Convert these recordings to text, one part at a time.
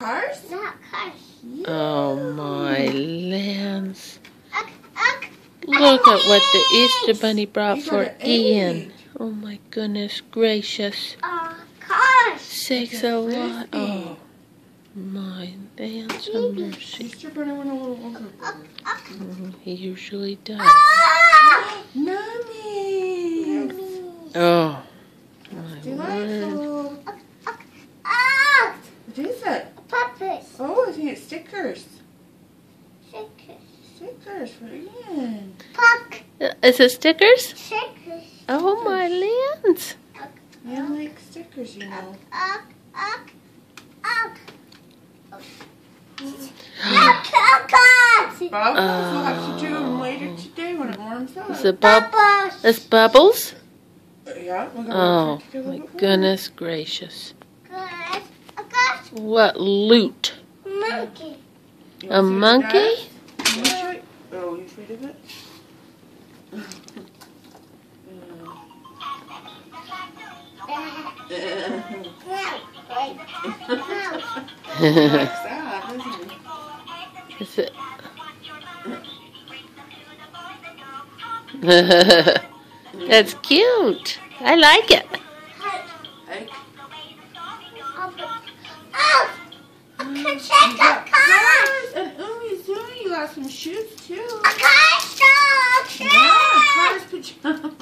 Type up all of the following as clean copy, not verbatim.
Cars? Not cars. Oh my lands. Look at what the Easter Bunny brought for Ian. Oh my goodness gracious. Cars. Sakes a lot. Oh my lands of mercy. Easter Bunny went a little overboard. He usually does. Nummies. Oh my word. Delightful. What is it? Puppets. Oh, I think it's stickers. Stickers. Stickers for Ian. Puck. Is it stickers? Stickers. Oh my lands. Ian likes stickers, you know. Bubbles, we'll have to do them later today when it warms up. Is it It's bubbles? Yeah, we're gonna Oh do a my little bit goodness gracious. What loot? Monkey. more. A monkey? Oh, you afraid of it? Likes that, doesn't he? Is it? That's cute. I like it. Hey. I can check a car. And Zoomy, you got some shoes too. A car stop. Yeah, Cars pajamas.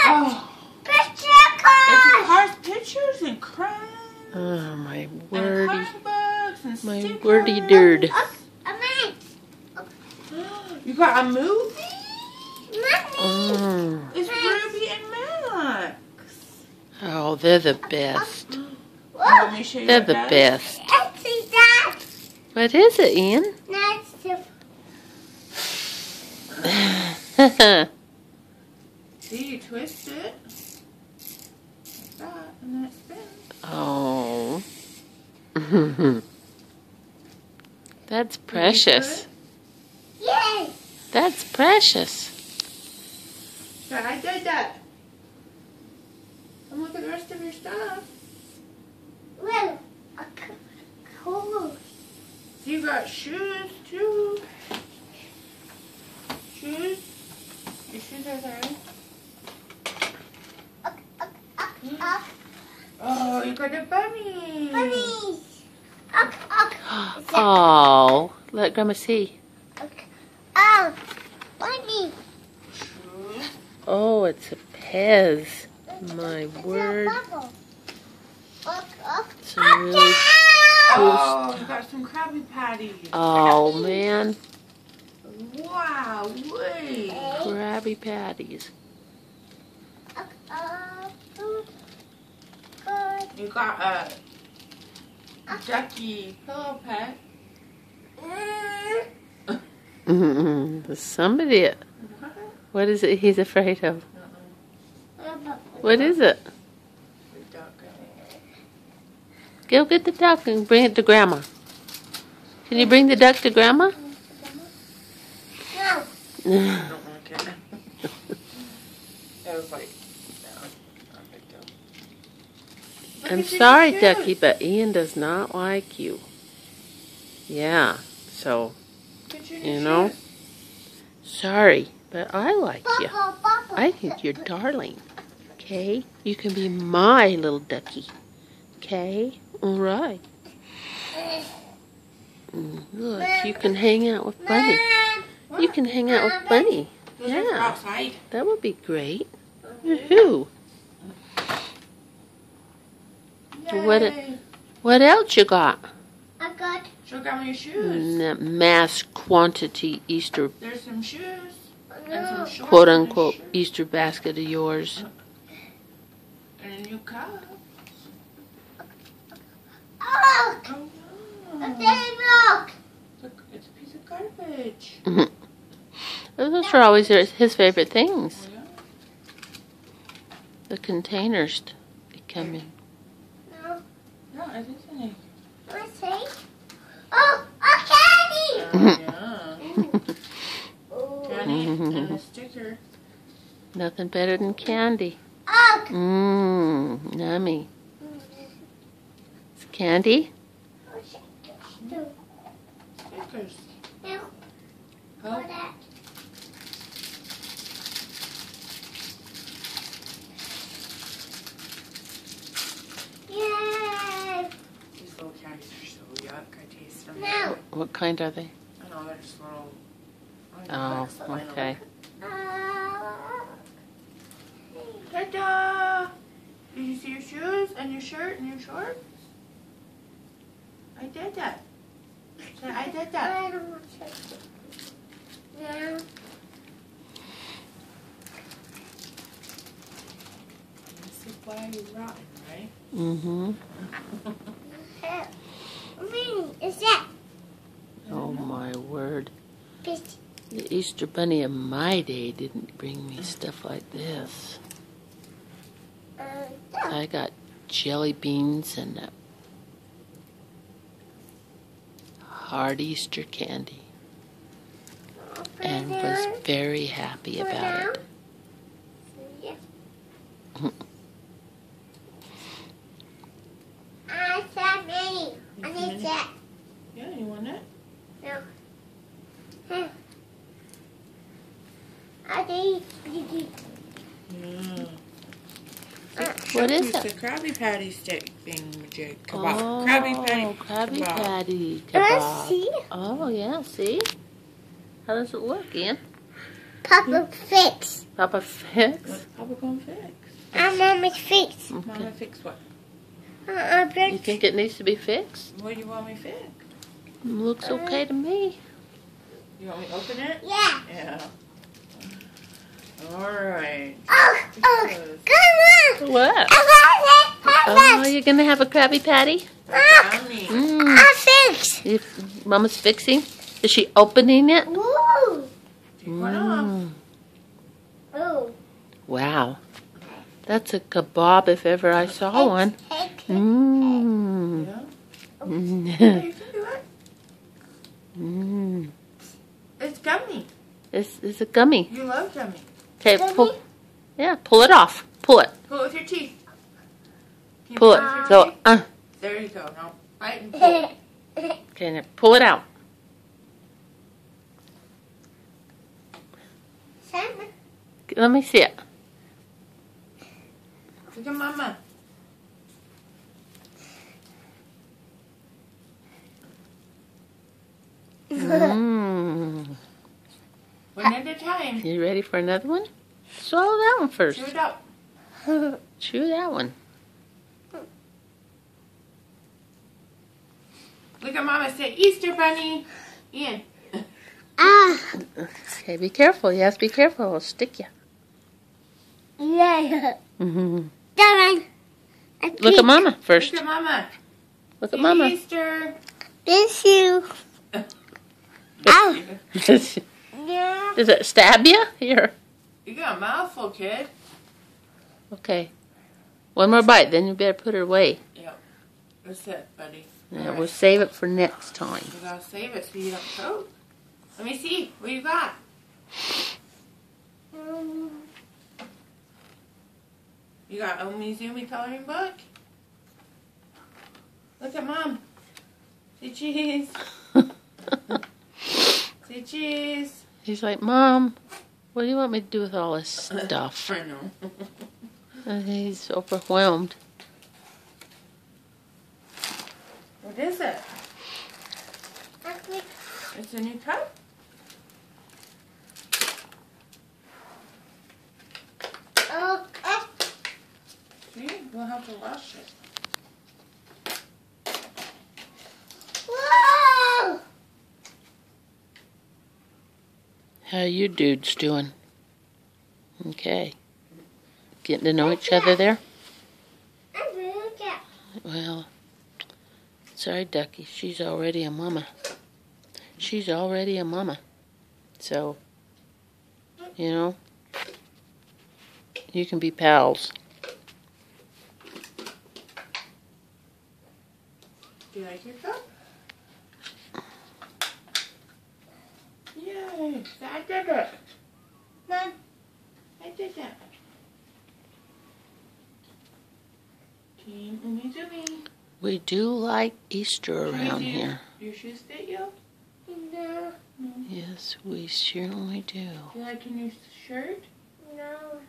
Oh, Picture it's car. Cars pictures and crayons. Oh my And wordy, card bugs and my stickers. wordy dird. A man. You got a movie? Mm. It's Ruby and Max. Oh, they're the best. Let me show you They're what the that best. It's that. What is it, Ian? That's the. See, you twist it. Like that, and then it spins. Oh. That's precious. Yay. That's precious. Yeah, I did that. And look at the rest of your stuff. Well, a cool. So you got shoes too. Shoes. Your shoes are there. Oh, you got a bunny. Bunnies. Oh, let Grandma see. Oh, bunny. Shoes. Oh, it's a Pez. My word. Some really Oh, you got some Krabby Patties. Oh man, Wow, wait. Krabby Patties. You got a ducky pillow pet. Somebody. What is it he's afraid of? What is it? The duck, I think. Go get the duck and bring it to Grandma. Can you bring the duck to Grandma? No. I don't like it. It was like, no, not a big deal. I'm sorry, Ducky, but Ian does not like you. Yeah, so, you know, sorry, but I like you. I think you're darling. Okay? You can be my little ducky. Okay? All right. Look, you can hang out with Bunny. You can hang out with Bunny. Those are for Yeah, outside. that would be great. Woohoo! Yay. What else you got? I got. Show Grandma your shoes. That mass quantity Easter, There's some shoes. And some shorts. quote and a unquote, shirt. Easter basket of yours. And a new cup. Oh, Oh, a wow. table. It's a piece of garbage. Those are always his favorite things. Yeah. The containers they come in. No, No, it isn't. let's see. Oh, a candy. Yeah. Candy and a sticker. Nothing better than candy. Oh, Mmm, yummy. candy? Snickers. No. Huh? For that. Yay! These little candies are so yuck. I taste them. No. What kind are they? I know, they're just little. Oh, okay. Ta-da! Did you see your shoes and your shirt and your shorts? I did that. I did that. I don't want to. No. This is why you're rotten, right? Mm-hmm. What meaning is that? Oh, my word. Fish. The Easter Bunny of my day didn't bring me stuff like this. No. I got jelly beans and hard Easter candy and was very happy about it. Yeah. I said many. I need that. Yeah, you want it? No. I need. Yeah. What is It's it? the Krabby Patty stick thing, Jake. Oh, Kebab. Krabby Patty. Krabby kebab. Patty Let's kebab. see. Oh, yeah, see? How does it look, Ian? Papa fix. Papa Fix? What's Papa gonna fix? I'm Mama's fix. Okay. Mama fix what? You think it needs to be fixed? What do you want me to fix? Looks okay to me. You want me to open it? Yeah. Yeah. Alright. Oh, come on. What? I Oh, want it. you're going to have a Krabby Patty? Brownie. Mm. I fix. Mama's fixing? Is she opening it? Ooh. Take one off. Mm. Ooh. Wow. That's a kebab if ever I saw one. Mmm. Yeah? Yeah, Mmm. you can do it. Mmm. It's gummy. It's a gummy. You love gummy. Okay, pull. Yeah, pull it off. Pull it. Pull it with your teeth. Can you Pull with it. your So, teeth? There you go. Now bite and pull. okay, now pull it out. Let me see it. Look at Mama. Mmm. One at a time. You ready for another one? Swallow that one first. Chew it up. Chew that one. Look at Mama. Say Easter Bunny. Ian. Okay, be careful. Yes, be careful. It'll stick you. Yeah. Mm-hmm. Darren. Look at Mama first. Look at Mama. Look at Happy Mama. Easter. Miss you. Ow. Does Yeah. it stab you? Here. You got a mouthful, kid. Okay. One more bite, then you better put her away. Yep. That's it, buddy. Yeah, All we'll right. save it for next time. You gotta save it so you don't choke. Let me see. What you got? You got Omizumi coloring book? Look at Mom. Say cheese. Say cheese. She's like, Mom, what do you want me to do with all this stuff? I know. And he's overwhelmed. What is it? It's a new cup? See? We'll have to wash it. Whoa! How you dudes doing? Okay. Getting to know each other there? I'm really good. Well, sorry, Ducky. She's already a mama. She's already a mama. So, you know, you can be pals. Do you like your cup? Yay! I did it! Come on. I did that. Team Umizumi. We do like Easter around here. Your shoes fit you? No. Yes, we surely do. You like your new shirt? No.